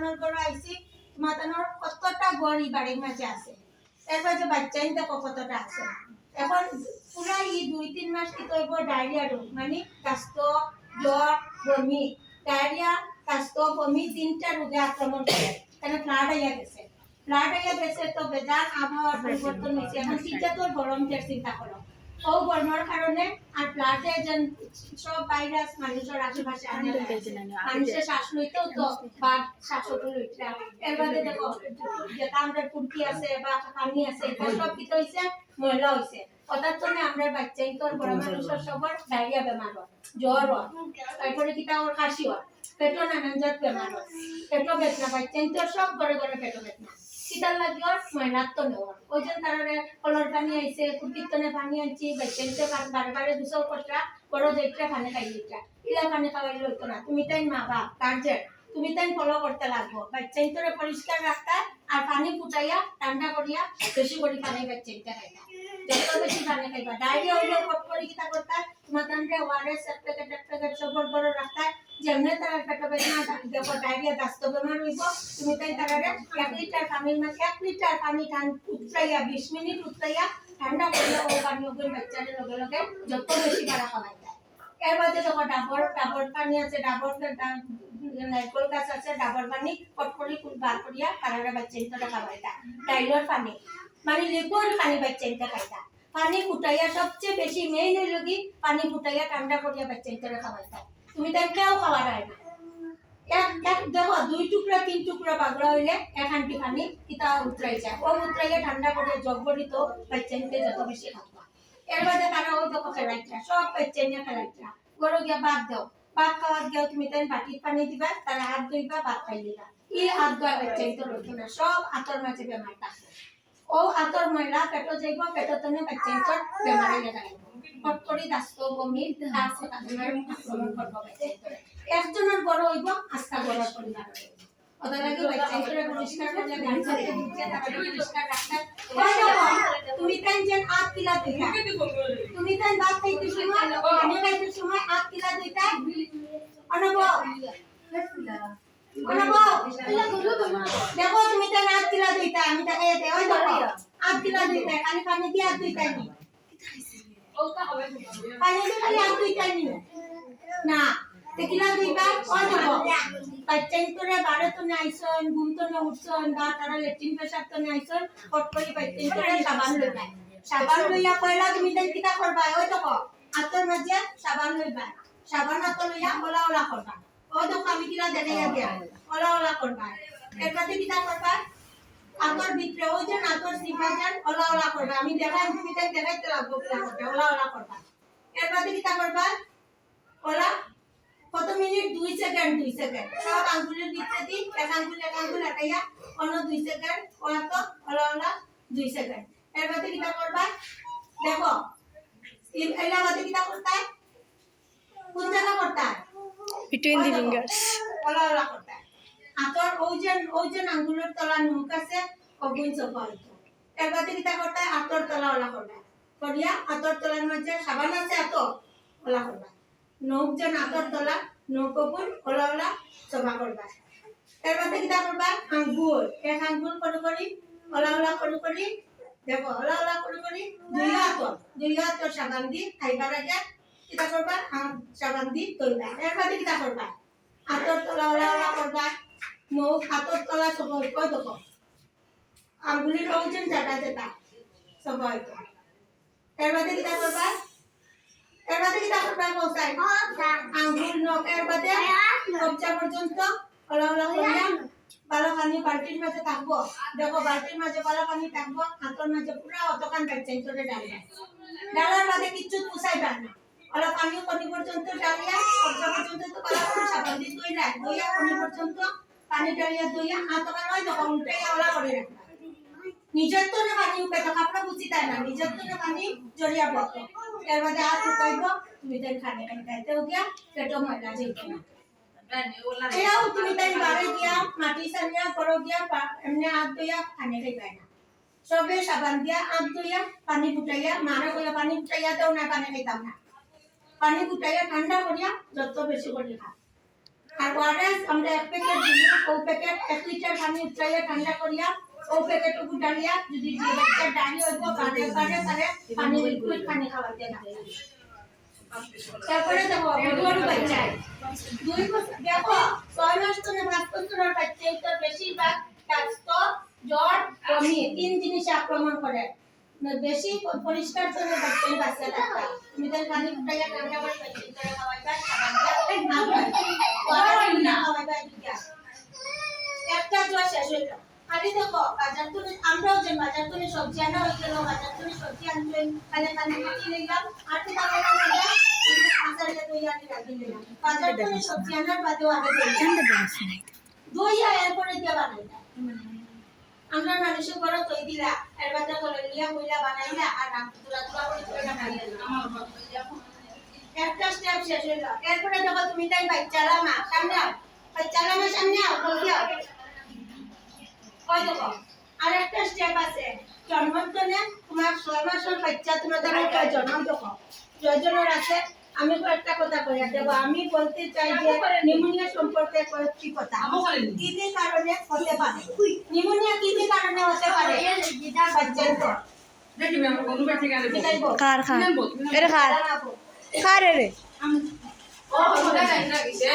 মাতানোর ঘর আইছি মাতানোর কতটা গড় বাড়ির মাঝে আছে এরপর যে বাচ্চা ইনতে কতটা আছে এখন পুরা এই 2-3 মাস কি তৈব ডায়রিয়া রোগ মানে কাস্ত জ্বর বমি ডায়রিয়া কাস্ত বমি তিনটা রোগে আক্রমণ করে কেন ফ্লাড আইয়া গেছে তো বেজান আবহাওয়ার পরিবর্তন হয়েছে এখন শীতে তো গরমটার চিন্তা করো ও গরমের কারণে আর ফ্লাডে যেন সব ভাইরাস মানুষের আশেপাশে মানুষের শ্বাস লইতেও তো বা শ্বাসকল লইতে এর বাদে দেখো যেটা আমাদের কুর্তি আছে বা পানি আছে এটা সব কি হয়েছে ময়লা হয়েছে অর্থাৎ তুমি আমরা বাচ্চা তোর বড় মানুষের সবার ডায়রিয়া বেমার হয় জ্বর হয় তারপরে কিটা ওর কাশি হয় পেটও নানান জাত বেমার হয় পেটও বেদনা বাচ্চা তোর সব ঘরে ঘরে পেটও বেদনা কিটার লাগে ওর ময়লার তো নেওয়ার ওই জন্য তারা কলর পানি আইছে কুর্তিতনে পানি আনছি বাচ্চাইতে বারে দুশোর কষ্টা বড় যেটা পানি খাই দিটা ইলা পানি খাওয়াই লইতো না তুমি তাই মা বাপ গার্জেন তুমি তাই ফলো করতে লাগবো বাচ্চাই তোরে পরিষ্কার রাখতা আর পানি ফুটাইয়া ঠান্ডা করিয়া বেশি করে পানি বাচ্চাইতে খাইতা যত বেশি পানি খাইবা ডায়রিয়া হইলে কট করে কিতা করতা তোমার তান্ডে ওয়ারেস এক প্যাকেট সব বড় রাখতা যেমনে তারা পেট বেদনা দেখো ডায়রিয়া দাস্ত বেমার হইব তুমি তাই তারারে 1 লিটার পানির মাঝে 1 লিটার পানি উতরাইয়া 20 মিনিট উতরাইয়া ঠান্ডা করিয়া ও পানি ওকে বাচ্চাদের লগে লগে যত বেশি পারা খাওয়াই যায় এর মধ্যে দেখো ডাবর পানি আছে ডাবর নারকেল গাছ আছে ডাবর পানি কটকরি বার করিয়া তারারে বাচ্চাইতে খাওয়াই যায় ডাইলর পানি মানে লিকুইড পানি বাচ্চাইতে খাইতা পানি ফুটাইয়া সবচেয়ে বেশি মেইন হইল কি পানি ফুটাইয়া ঠান্ডা করিয়া বাচ্চাইতে খাওয়াই যায় তুমি তাই কেউ খাওয়া যায় না এক দেখো 2 টুকরা 3 টুকরা বাগড়া হইলে এক আন্টি পানি কিতা উতরাই যায় ও উতরাইয়া ঠান্ডা করে জগবড়িত বাচ্চাইতে যত বেশি খাওয়া এর বাদে তারা ওই দেখো খেলাইছা সব বাচ্চাইনে খেলাইছা গরো গিয়া ভাত দাও ভাত খাওয়ার গিয়ে তুমি তাই বাটির পানি দিবা তারা হাত ধুইবা ভাত খাই দিবা এই হাত ধোয়া বাচ্চাইতে রইতো না সব আতর মাঝে বেমার থাকে ও আতর ময়লা পেটো যাইব পেটো তনে বাচ্চাইতে বেমারে লাগাইব কটকরি দাস্ত বমি তারপর তাদের আক্রমণ করব বাচ্চাইতে একজনের বড় হইব আস্থা বড় পরিবার হইব ওদের লাগে বাচ্চাইতে পরিষ্কার করলে গান করতে দিচ্ছে তারপরে পরিষ্কার রাখতে তুমি তাই যেন 8 কিলো দিতা তুমি তাই ভাত খাইতে সময় পানি খাইতে সময় 8 কিলো দিতা অনবব দেখো তুমি তাই 8 কিলো দিতা আমি তাকে দেওয়াই দেখো 8 কিলো দিতা খালি পানি দিয়ে 8 দিতা নি পানি দিয়ে খালি 8 দিতা নি না তেকিলা দিবা অনবব বাচ্চাই তোরে বারে তো নাইছন ঘুম তো না উঠছন বা তারা লেট্রিন পেশাব তো নাইছন কটকরি বাচ্চাই তোরে সাবান লইয়া কইলা তুমি তাই কিটা করবা ওই দেখো আতর মাঝে সাবান লইবা সাবান আতর লইয়া ওলা করবা ওই দেখো আমি কিলা দেখাইয়া দিয়া ওলা করবা এরপরে কিটা করবা আতর ভিতরে ওই যে আতর সিফাজান ওলা করবা আমি দেখাই তুমি তাই দেখাইতে লাগবো কিলা করতে ওলা করবা এরপরে কিটা করবা ওলা কত মিনিট 2 সেকেন্ড সব আঙ্গুলের ভিতরে দি এক আঙ্গুল আটাইয়া অন্য 2 সেকেন্ড ওলা তো ওলা 2 সেকেন্ড এরপরে কিটা করবা দেখো এলা বাদে কিটা করতে কোন জায়গা করতে between the fingers ওলা করতে আতর ওই যে আঙ্গুলের তলা মুখ আছে ওগুন সফা হইতো এরপরে কিটা করতে আতর তলা ওলা করবা করিয়া আতর তলার মধ্যে সাবান আছে আতর ওলা করবা নখ যে আতর তলা নখ ওগুন ওলা সফা করবা এরপরে কিটা করবা আঙ্গুল এক আঙ্গুল করে ওলা করে দেখো ওলা করে দুই হাতর সাবান দি খাইবার আগে কিটা করবা সাবান দি তৈবা এরপরে কিটা করবা হাতর তলা ওলা করবা মুখ হাতর তলা সব কই দেখো আঙ্গুলের ওজন যেটা সব হয়তো এরপরে কিটা করবা কোসাই আঙ্গুল নখ এরপরে কবজা পর্যন্ত ওলা করিয়া ভালো পানি বালতির মাঝে থাকবো দেখো বালতির মাঝে ভালো পানি থাকবো হাতের মাঝে পুরো অতখান বাচ্চাই চলে ডালার বাদে কিচ্ছু পুষাইবা না ওলা পানি পর্যন্ত ডালিয়া কবজা পর্যন্ত তো ভালো করে সাবান দিয়ে ধুইলা পানি পর্যন্ত পানি ডালিয়া ধুইয়া হাতখান ওই দেখো উল্টে ওলা করে রাখবা নিজের তো না পানি উপে তো কাপড় বুঝি তাই না নিজের তো না পানি জড়িয়া পড়তো এর বাদে হাত উঠাইব তুমি তাই খাইতেও গিয়া পেটও ময়লা যাইতো না এরাও তুমি তাই বারে গিয়া মাটি সানিয়া করো গিয়া এমনি হাত ধুইয়া পানি খাইবা না সবে সাবান দিয়া হাত ধুইয়া পানি ফুটাইয়া মারা কইয়া পানি ফুটাইয়া দাও না পানি খাইতাম না পানি ফুটাইয়া ঠান্ডা করিয়া যত বেশি করে খা আর ওয়ারেস আমরা এক প্যাকেট দিই, ও প্যাকেট 1 লিটার পানি উঠাইয়া ঠান্ডা করিয়া ও প্যাকেট টুকু ডালিয়া যদি বাচ্চা ডালি হইব বারে বারে তারে পানি লিকুইড পানি খাওয়াতে না। তারপরে দেখো গরুর বাচ্চা 2 বছর দেখো 6 মাস তো না 5 বছরের বাচ্চা তো বেশিরভাগ স্বাস্থ্য জ্বর বমি 3 জিনিস আক্রমণ করে। বেশি পরিষ্কার করে বাচ্চার বাচ্চা থাকা তুমি তার পানি ফুটাইয়া ঠান্ডা করে বাচ্চা খাওয়াইবা খাওয়াইবা একটা জ্বর শেষ হইল। খালি দেখো বাজার থেকে আমরাও যে বাজার থেকে সবজি আনা হয়েছিল বাজার থেকে সবজি আনতে খালি পানি ফুটিয়ে নিলাম আর তো তারপরে আচারটা তৈরি আনি রাখি নিলাম বাজার থেকে সবজি আনার বাদেও আগে দইয়া এরপরে দিয়ে বানাইলা আমরা মানুষের বড় তৈরি দিলা এর বাদে করে লিয়া কইলা বানাইলা আর নাম তুলা তুলা করে তুলে বানাইলা একটা স্টেপ শেষ হইল। এরপরে দেখো তুমি তাই বাচ্চারা মা সামনে আও বাচ্চারা মা সামনে আও বলি আও ওই দেখো আরেকটা স্টেপ আছে জন্মদিনে তোমার 6 মাসের বাচ্চা তোমাদের একটা জন্ম দেখো জয়জনের আছে। আমি একটা কথা কইয়া দেব আমি বলতে চাই যে নিউমোনিয়া সম্পর্কে কয়েকটি কথা কি কি কারণে হতে পারে নিউমোনিয়া কি কি কারণে হতে পারে বাচ্চার তো দেখি আমি বন্ধু বাড়ি থেকে আনবো খার খার এরে খার খার এরে ও কথা জানি না কিসে